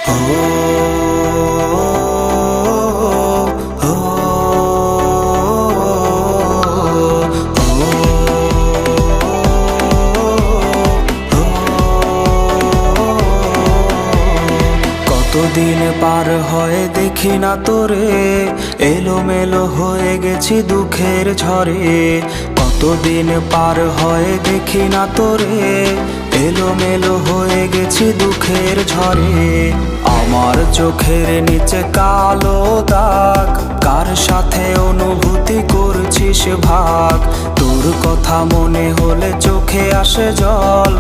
কতদিন পার হয় দেখি না তোরে, এলোমেলো হয়ে গেছি দুঃখের ঝড়ে। কতদিন পার হয় দেখি না তোরে, এলোমেলো হয়ে গেছি দুঃখের ঝড়ে। আমার চোখের নিচে কালো দাগ, কার সাথে অনুভূতি করছিস ভাগ। তোর কথা মনে হলে চোখে আসে জল,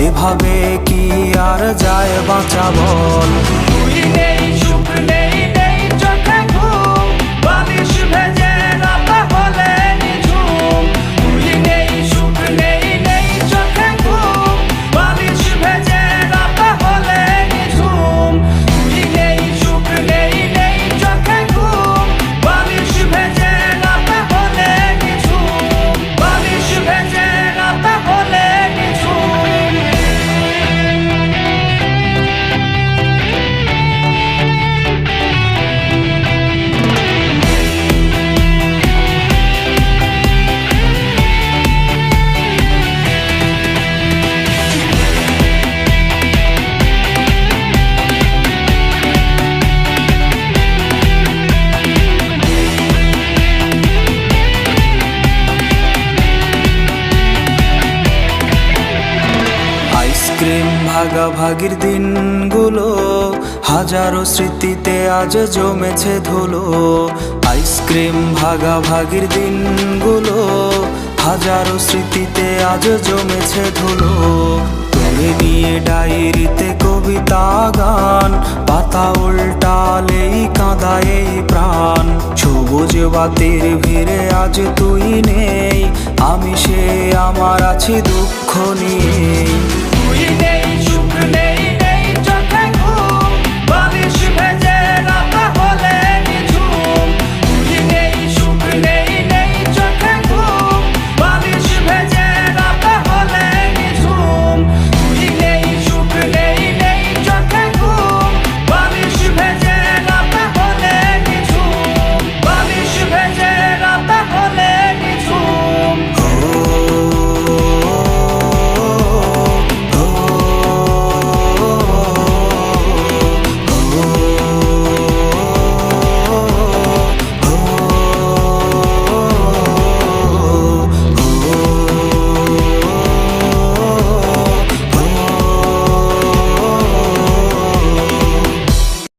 এভাবে কি আর যায় বাঁচা বল। তুই নেই, সুখ নেই, নেই চোখে ঘুম, বালিশ ভেজে রাতে হলে নিঝুম। তুই নেই, সুখ নেই, নেই চোখে ঘুম, বালিশ ভেজে রাতে হলে নিঝুম। তুই নেই, সুখ নেই, নেই চোখে ঘুম, বালিশ ভেজে রাতে হলে নিঝুম। বালিশ ভেজে রাতে হলে নিঝুম। আইসক্রিম ভাগাভাগির দিনগুলো হাজারো স্মৃতিতে আজ জমেছে ধুলো। আইসক্রিম ভাগাভাগির দিনগুলো হাজারো স্মৃতিতে আজ জমেছে ধুলো। তোরে নিয়ে ডায়েরিতে কবিতা গান, পাতা উল্টালেই কাঁদায় এই প্রাণ। সবুজ বাতির ভিড়ে আজ তুই নেই, আমি সে আমার আছি দুঃখ নিয়ে।